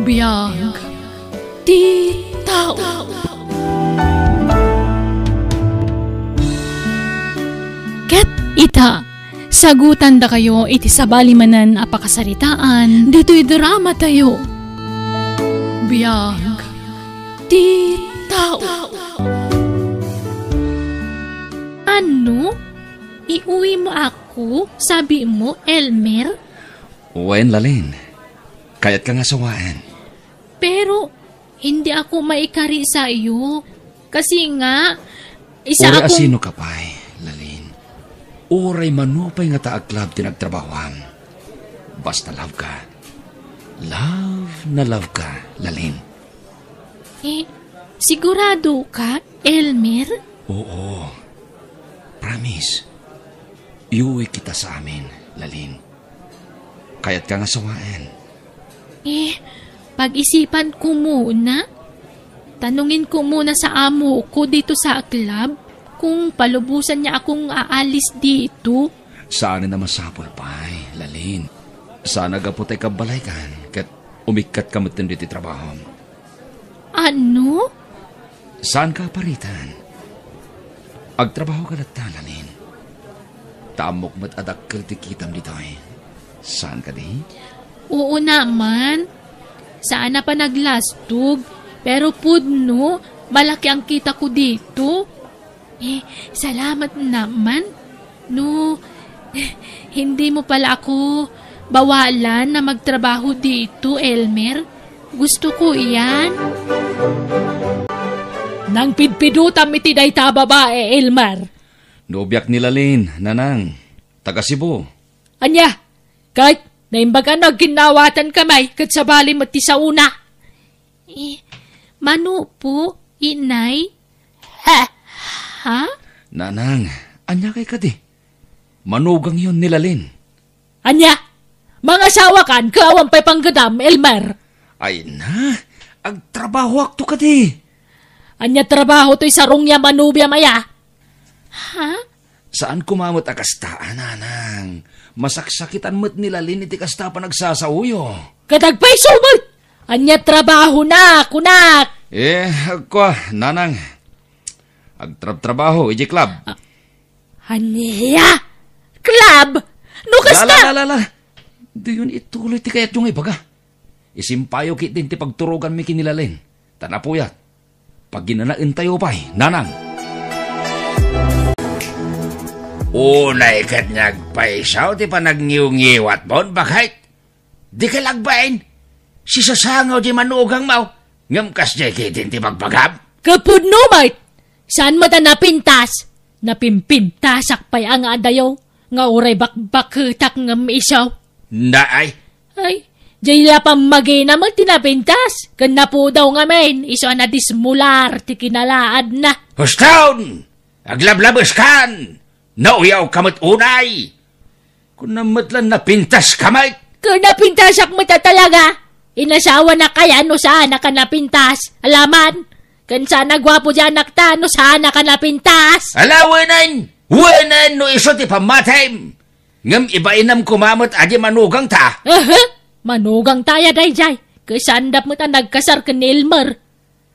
Biyag ti tao. Ket ita, sagutan da kayo iti sabalimanan apakasaritaan, dito'y drama tayo. Biyag ti tao. Ano? Iuwi mo ako? Sabi mo, Elmer? Wen, Lalin. Kaya't ka nga sawaan. Pero, hindi ako maikari sa iyo. Kasi nga, isa Ura akong... asino ka pa'y, Lalin. Uray manupay nga taaklab tinagtrabahoan. Basta love ka. Love ka, Lalin. Sigurado ka, Elmer? Oo. Promise. Iuwi kita sa amin, Lalin. Kaya't ka nga sawaan. Pag-isipan ko muna. Tanungin ko muna sa amo ko dito sa club kung palubusan niya akong aalis dito. Saan na masapol pa'y, Lalin. Sana gaputay ka balaykan kat umikat ka matin dito trabaho. Ano? Saan ka paritan? Agtrabaho ka data, Lalin. Tamok mat adakkel ti kitam dito eh. Saan ka di? Oo naman. Sana pa naglastog. Pero pudno, malaki ang kita ko dito. Salamat naman. No, hindi mo pala ako bawalan na magtrabaho dito, Elmer. Gusto ko iyan. Nang pidpidutam iti day ta babae, Elmer. Nobyak ni Lalin, nanang. Taga Cebu. Anya, kahit naimbaga nagkinawatan kamay kat sabali mati sa una. Mano po, inay? Ha? Nanang, anya kay kadi. Manugang yun ni Lalin. Anya, mga asawa kan, kaawang pa'y panggadam, Elmer. Ay na, agtrabaho akto kadi. Anya trabaho to'y sarong ya manubya maya. Ha? Saan kumamot akastaan, nanang? Masaksakitan mo't ni Lalin iti kasta pa nagsasauyo. Kadagpay sumot! Anya trabaho na, kunak! Ako, nanang. Agtrabaho, iji club. Anya? Club? No kasta? La. Di yun ituloy ti kayat yung ibaga. Isimpayo kit din ti pagturugan mi kinilalin. Tanapuyat. Pag ginanain tayo pa'y, nanang. Unay kat nagpaisaw ti pa nagngiw-ngiwat mon, bakit? Di ka lagbain. Si sasangaw di manugang mau. Ngamkas di kitin ti pagpagab. Kapudno, mate. Saan mo ta napintas? Napimpintasak pa'y ang adayaw. Nga uray bakbakutak ngam isaw. Naay. Ay, jayla pa magina mo tinapintas. Kan po daw nga men, iso na dismular ti kinalaad na. Hustawn! Aglablabas kan! Nauyaw kamot unay! Kung namatlan napintas kamay! Kung napintasak mo ta talaga, inasawa na kaya no saan ka napintas. Alaman, kan sana gwapo dyan nakta no saan ka napintas. Alawanan! Wanan no iso ti pamatay! Ngam ibainam kumamot adi manugang ta. Manugang taya dayjay. Kasandap mo ta nagkasar ka ni Elmer.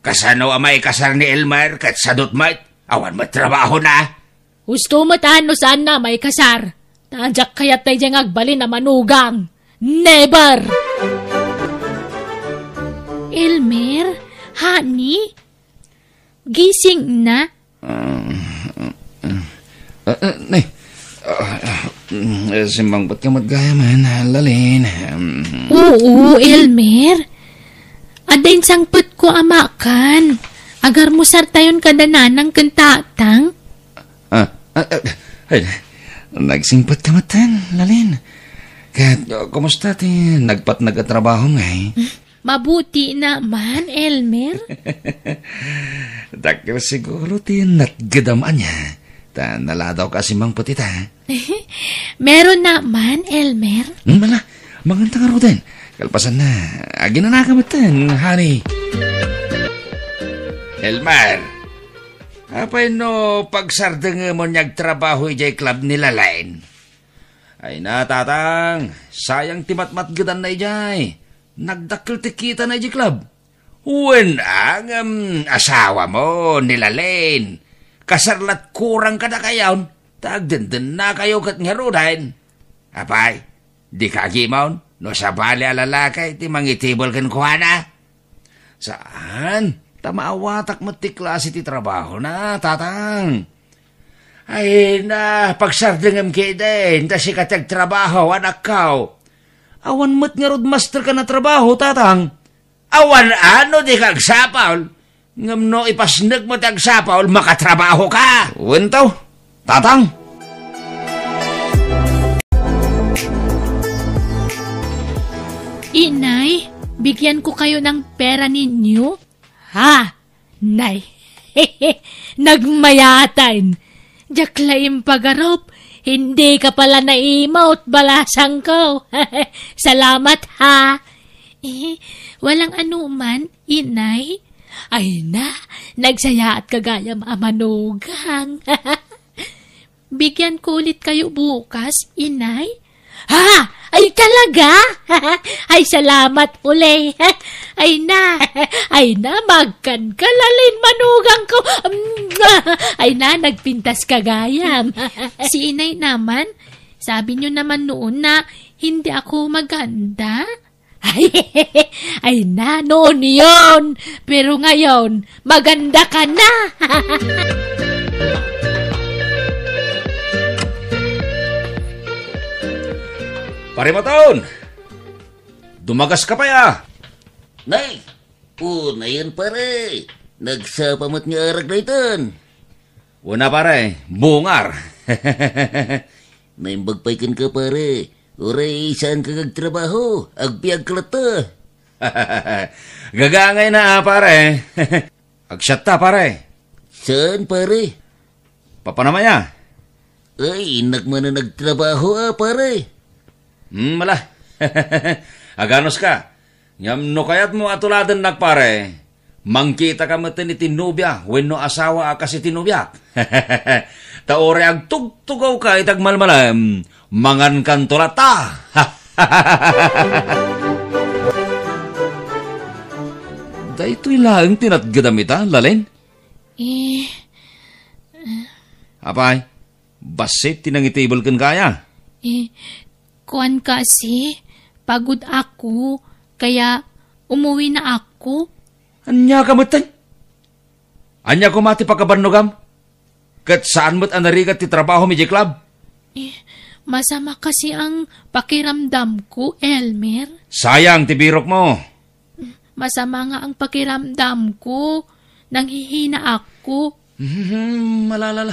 Kasano amay kasar ni Elmer kat sadot mat? Awan matrabaho na. Gusto mo ta no saan na may kasar. Tanjak kayat tayo dyan agbalin na manugang. Never! Elmer, honey, gising na? Simbang ba't ka matgaya man, Lalin? Oo, Elmer. Adain sangput ko amakan. Agar mo sartayon kadananang kantatang. Nagsingpat ka matan, Lalin. Kaya, kumusta ti? Nagtrabaho nga eh. Mabuti naman, Elmer. Dakil siguro ti natgadaman niya. Naladaw ka si Mang Puti ta. Meron naman, Elmer. Manganta nga ro din. Kalpasan na. Agin na nakamatan, honey. Elmer, apay no pagsardeng mo niyag trabaho ijay club nila lain. Ay na, tatang. Sayang timat-matgadan na ijay. Nagdakil ti kita na di club. Wen ang asawa mo, nilalin. Kasarlat kurang ka na kayaw. Tagdenden na kayo kat nga rudahin. Apay, di ka agimaw. No sa bali alalakay, ti mangitibol kan kuha na. Saan? Tamaawatak mo ti klase ti trabaho na, tatang. Ay na, pagsardengam kiden, ta si katag trabaho, anak kao. Awan mo't nga roadmaster ka na trabaho, tatang. Awan ano di kag sapaw. Ngam no ipasnag mo tag sapaw, makatrabaho ka. Wento, tatang. Inay, bigyan ko kayo ng pera ninyo? Ha? Nay, nagmayatan. Jaklaim pagarop, hindi ka pala naimaut balasang ko. Salamat ha. Walang anuman, inay. Ay na, nagsaya at kagayam amanugang. Bigyan ko ulit kayo bukas, inay. Ha? Ay talaga? Ay salamat uli. Ay na, magkan kalalin manugang ko. Ay na, nagpintas kagayam. Si inay naman, sabi niyo naman noon na hindi ako maganda. Ay na, noon yun. Pero ngayon, maganda ka na. Pare Maton! Dumagas ka pa ya! Nay! Na yan pare! Nagsapamat nga arag na itan! Una pare, bungar! Naimbagpaykan ka pare! Uray, saan ka kagtrabaho? Agbiag klata! Gagangay na pare! Agsyat ta pare! Saan pare? Papanamaya! Ay, inak man na nagtrabaho pare! Mala. Aganos ka. Ngam no kayat mo atuladan nagpare. Mangkita ka mati ni tinubya. When no asawa kasi tinubya. Taore ag tugtugaw ka itag malmalam. Mangan kan tulata. Dahito'y lang tinatgadamita, lalin? Apay, basit tinangitable kan kaya? Kuan kasi, pagod ako, kaya umuwi na ako. Anya ka matay? Anya ko mati pagkabanugam? Kat saan mo't anarigat ti trabaho mi club? Masama kasi ang pakiramdam ko, Elmer. Sayang ti birok mo. Masama nga ang pakiramdam ko. Nanghihina ako. Malalala.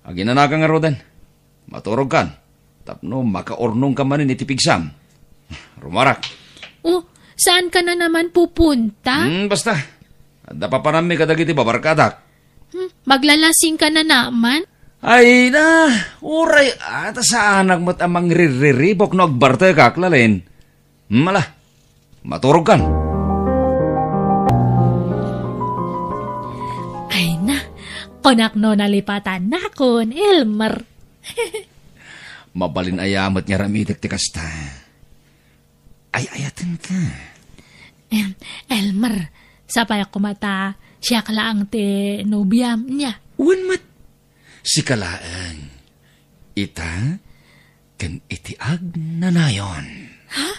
Aginanaga nga rodan. Maturog kan. Tapno, makaornong ka manin itipigsam. Rumarak. Saan ka na naman pupunta? Basta. Dapa pa namin kadagiti babarkadak. Maglalasing ka na naman? Ay na, uray ata sa anak mo't amang ririribok no agbarte kaklalin. Mala, maturog kan. Ay na, konak no nalipatan na kon, Elmer. Mabalin ayamat niya ramitik ti kasta. Ay ayatan ka. Elmer, sapay ako mata, siya kalaang ti nobiyam niya. Uwan mat, si kalaan. Ita, kan itiag na nayon. Ha?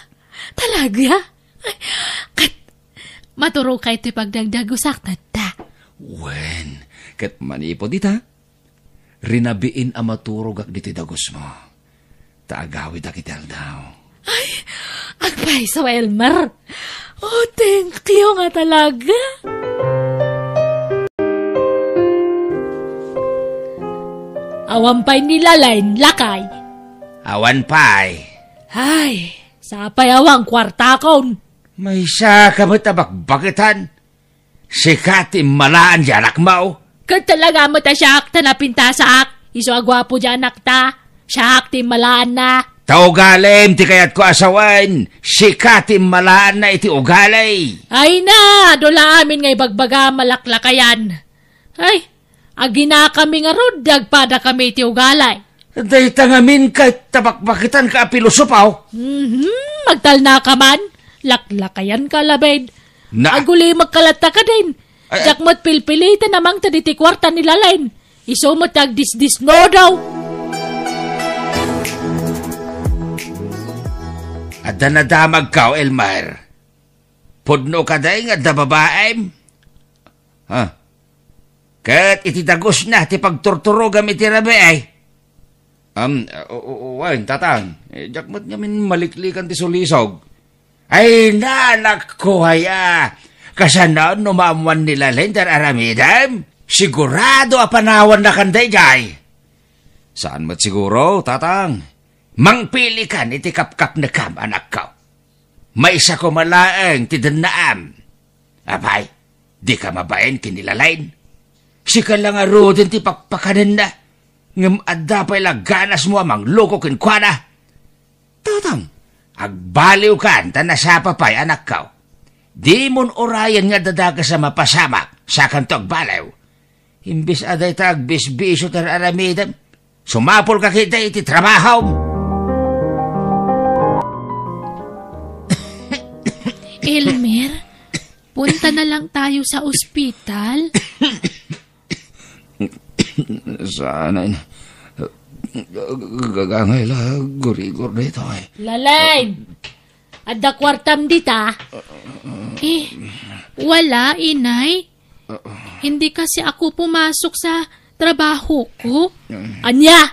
Talaga? Kat, maturo ka ito pagdagdagusak na ta. Uwan, kat manipod ita, rinabiin ang maturog ak diti dagos mo. Taagawid akitel daw. Ay, agpay sa Elmer. Thank you nga talaga. Awan pa'y nilalain, lakay. Awan pa'y. Ay, sapay awang kwarta kon. May sa kamatabakbakitan. Sikati malaan dyan akmaw. Kat talaga mo ta siyak ta napintasak. Iso agwapo dyan akta. Siyak ti malaan na. Taugalim ti kayat ko asawan. Sikati malaan na iti ugalay. Ay na, dola amin ngay bagbaga malaklakayan. Ay, agina kami nga rod, dagpada kami iti ugalay. Day tangamin ka tabakbakitan ka pilosopaw. Magtal na ka man. Laklakayan ka, labed. Na- Aguli magkalata ka din. Ay, Jakmat pilpilitan namang taditi kwarta nila lain. Iso mo tag dis no daw. At nadamag ka, Elmer. Pudno ka day nga da babaem. Ha? Kat ititagos na ti pagturturo gamit ti rabi ay. Wain, tatang. Jakmat ngamin maliklikan ti sulisog. Ay, nanak ko haya. Kasanaon numamuan nila lender aramidam. Sigurado apanawan na kanday jay. Saan mat siguro, tatang? Mangpili ka ni ti kapkap na kam, anak ko. May isa ko malaeng ti danaam. Apay, di ka mabaen kinilalain. Si ka lang din ti pakpakanan na. Ngam adda pa'y laganas mo amang loko kinkwana. Tatang, agbaliw kan ta nasapa pa'y anak ko. Di mon orayan nga dadaga sa mapasamak sa kantog baliw. Imbis aday tag bisbiso tar aramidam. Sumapol ka kita iti trabaho. Elmer, punta na lang tayo sa ospital. Sana gagangay la gurigor dito eh. Lalay, adda kwartam dita. Wala, inay. Hindi kasi ako pumasok sa trabaho ko. Anya,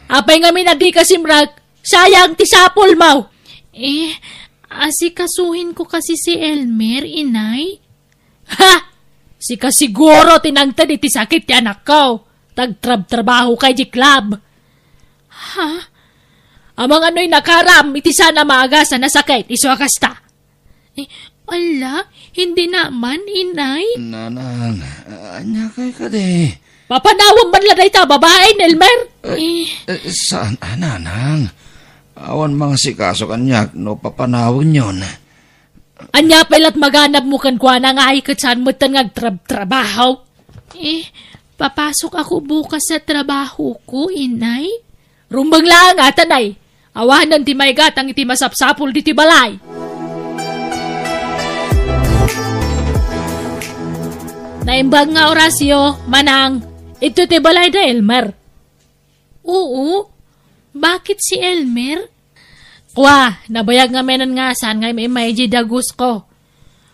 apay nga minadi kasi mrag, sayang tisapol mo. Asikasuhin ko kasi si Elmer, inay. Ha! Sika siguro tinangtad iti sakit ti anak ko. Tagtrab-trabaho kay di club. Ha? Amang ano'y nakaram, iti sana maagasan na sakit, iswakasta. Ala, hindi naman, inay. Nanang, anya kay ka di. Papanawang man lang ita, babae, Elmer. Saan, nanang? Awan mga sikaso kanyak, no papanawin yon. Anya pailat maganap mo kan kwa na nga ikat saan mo tan trabaho. Papasok ako bukas sa trabaho ko, inay. Rumbang lang tanay. Awanan ti may gatang iti masapsapol di ti balay. Naimbang nga orasyo, manang, ito ti balay da Elmer. Oo, bakit si Elmer? Kwa, nabayag nga menan nga saan nga may dagus ko.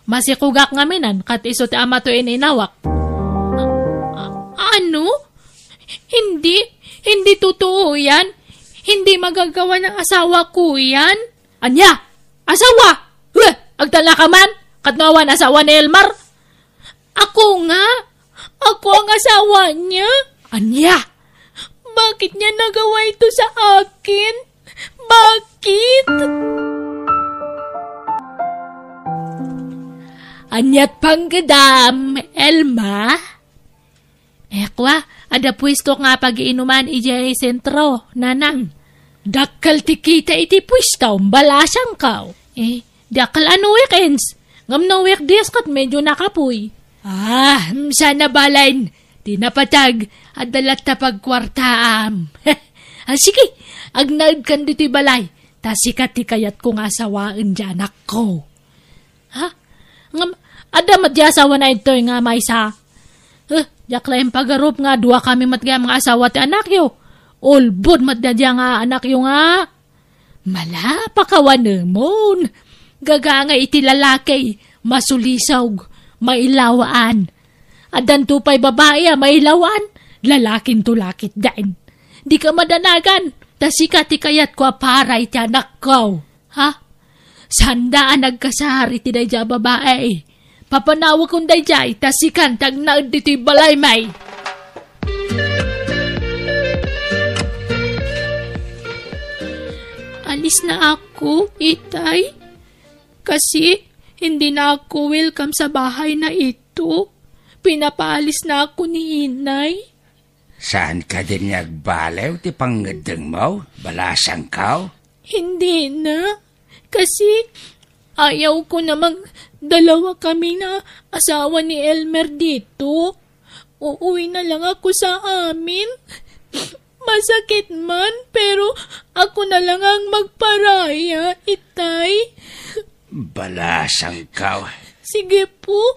Masikugak nga menan, kat iso ti ama to inawak. Ano? Hindi totoo yan. Hindi magagawa ng asawa ko yan. Anya? Asawa? Agtala ka man? Katnawan asawa ni Elmer? Ako nga. Ako ang asawa niya. Anya? Bakit niya nagawa ito sa akin? Bakit? Anyat panggadam, Elma? Kwa, ada pwesto nga pag-iinuman ijay sentro, nanang. Dakal tikita iti pwesto, balasang kaw. Dakal ano weekends? Ngam no weekdays kat medyo nakapoy. Sana balain. Di napatag, adalat na pagkwartaam. Sige, agnaid kan dito'y balay. Tasikat kayat kong asawaan dyan ako. Ha? Ada madyasawa na ito nga may sa. Yakla yung pagarup nga, dua kami matgaya mga asawa ti anak yo. Ulbud matdadya nga anak yo nga. Malapakawan naman. Gaga nga iti lalaki, masulisog, mailawaan. Adan tupay babae, mailawan, lalaking tulakit dain. Di ka madanagan, tasikat ikayat ko para iti anak ko. Ha? Sandaan nagkasari ti dayja babae. Papanawag kong dayjay, tasikan tag naad dito'y balay may. Alis na ako, itay. Kasi hindi na ako welcome sa bahay na ito. Pinapaalis na ako ni inay. Saan ka din nagbalew ti pangadang mo? Balasang kaw? Hindi na. Kasi ayaw ko namang dalawa kami na asawa ni Elmer dito. Uuwi na lang ako sa amin. Masakit man, pero ako na lang ang magparaya, itay. Balasang kaw. Sige po,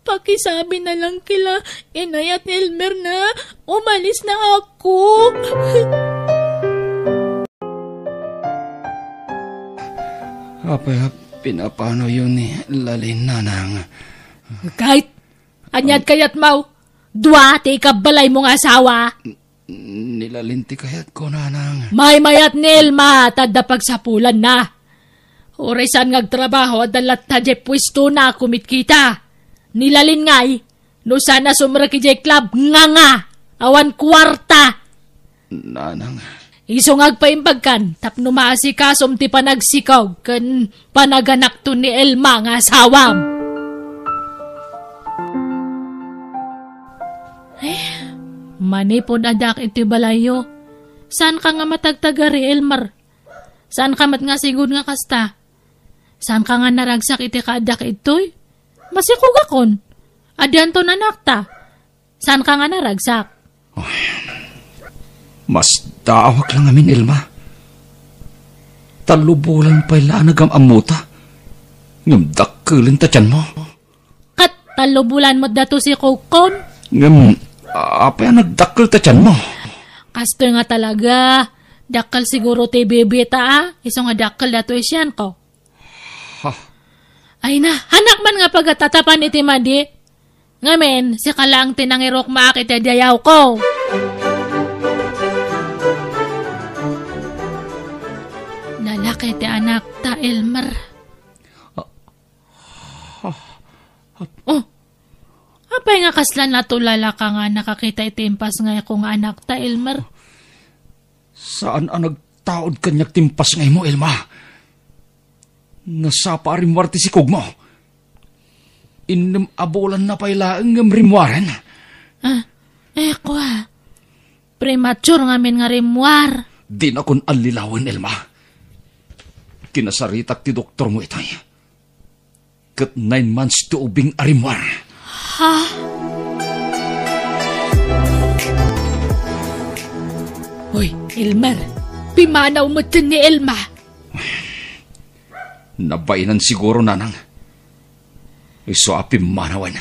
pakisabi na lang kila Inay at Elmer na umalis na ako. Apa pinapano yun ni Lalin, nanang? Kahit anyad kayat mau, dua ti ikabalay mong asawa. Nilalinti kayat ko, nanang. May mayat ni Elma, tadda pagsapulan na. Oresan ngagtrabaho at dalat ta jay pwesto na kumit kita. Nilalin ngay, no sana sumra ki jay club nga, awan kwarta. Nanang. Isong agpaimbagkan, tapno maasikasom ti panagsikaw, kan panaganak to ni Elma nga asawam. Manipod adak iti balayo. Saan ka nga matagtagari, Elmer? Saan ka mat nga sigud nga kasta? Saan ka nga naragsak iti kaadak itoy? Masikugakon. Adyan to nanakta. Saan ka nga naragsak? Oh, mas daawak lang amin, Elma. Talubulan pa ilaan nagamamuta. Ngam dakkelin ta tiyan mo. Kat talubulan mo dato si Kokon? Ngam, apa yan nagdakkel ta tiyan mo? Kasto nga talaga. Dakkel siguro ti bebe ta Iso nga dakkel dato isyan ko. Ha? Ay na, hanak man nga pagkatatapan iti madi. Ngamen, si kalang tinangirok maak iti dayaw ko. Lalaki ti anak ta, Elmer. Oh, apay nga kaslan na tulala ka nga nakakita itimpas nga akong anak ta, Elmer. Saan ang nagtaod kanyak timpas ngay mo, Elma? Nasapa rimwar ti sikog mo. Inim abulan na pailaang ng rimwaran. Kwa. Premature nga min nga rimwar. Di na kon alilawan, Elma. Kinasaritak ti doktor mo itay. Kat 9 months to ubing arimwar. Ha? Hoy, Elmer. Pimanaw mo din ni Elma. Nabainan siguro, nanang. Iso pimanawan.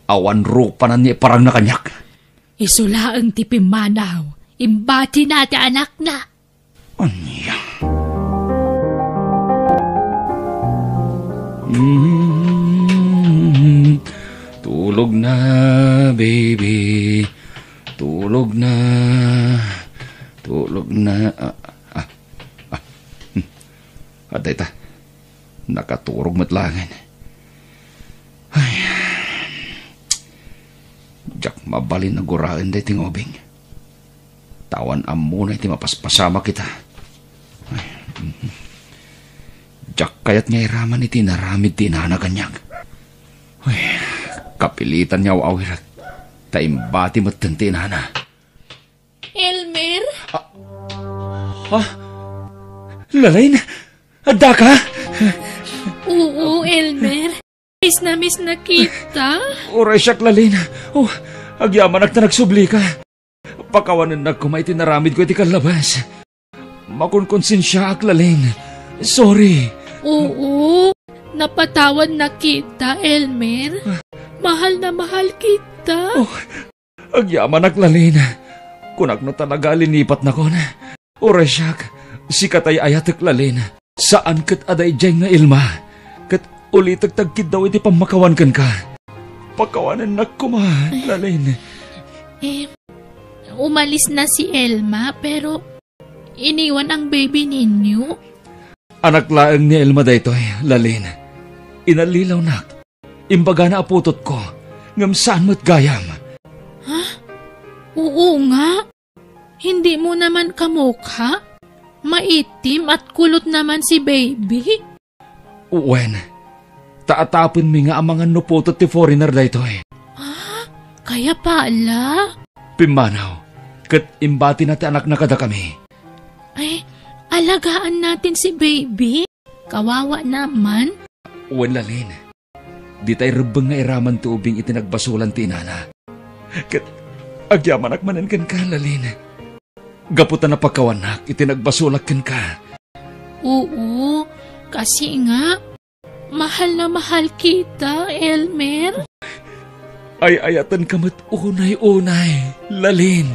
Awan rupa na niya parang nakanyak. Isulaang ti pimanaw. Imbati na ti anak na. Anya? Tulog na, baby. Tulog na. Tulog na. Aday ta. Nakaturog matlangan. Ay. Jak mabalin na guraan day ting obing. Tawan amo na iti mapaspasama kita. Ay. Jak kayat nga iraman iti naramid ti nanaganyag. Ay. Kapilitan niya awirat. Taimbati matanti nana. Elmer? Lalain? Adda ka? Oo, Elmer. Miss na kita. Oray siyak, Lalin. Oh, agyaman na nagsubli ka. Pakawanan na kumay tinaramid ko iti kalabas. Makunkonsensya ak, Lalin. Sorry. Oo, napatawad na kita, Elmer. Mahal na mahal kita. Oh, agyaman ak, Lalin. Kunak no talaga linipat na ko na. Oray siyak, si katay ayatek, Lalin. Saan kat aday dyan nga Ilma? Kat ulit tagkid daw iti pamakawan kan ka. Pakawanan na kuma, Lalin. Umalis na si Elma pero iniwan ang baby ninyo. Anak laang ni Elma daytoy, Lalin. Inalilaw nak. Imbaga na aputot ko. Ngam saan mo't gayam. Ha? Oo nga. Hindi mo naman kamukha. Maitim at kulot naman si baby. Uwen, taatapin mi nga ang mga nuputot ti foreigner daytoy. Kaya pala. Pimanaw, kat imbati na ti anak na kada kami. Ay, alagaan natin si baby. Kawawa naman. Uwen, Lalin, di tayo rubang nga iraman tubing itinagbasulan ti inana. Kat agyaman akmanan kan ka, Lalin. Gaputan na pagkawanak, itinagbasulag kan ka. Oo, Kasi nga, mahal na mahal kita, Elmer. Ay ayatan kamat unay-unay, lalin.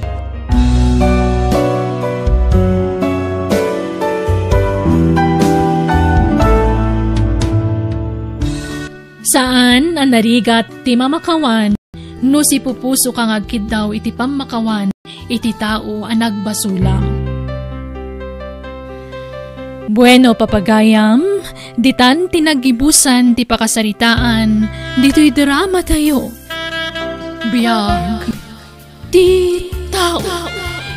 Saan ang narigat ti mamakawan, no si pupuso kang agkid daw iti pamakawan, iti tao ang nagbasulang. Bueno, papagayam, ditan tinagibusan ti pakasaritaan, dito'y drama tayo. Biyag, ti tao,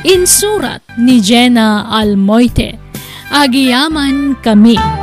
insurat ni Jenna Almoite, agiyaman kami.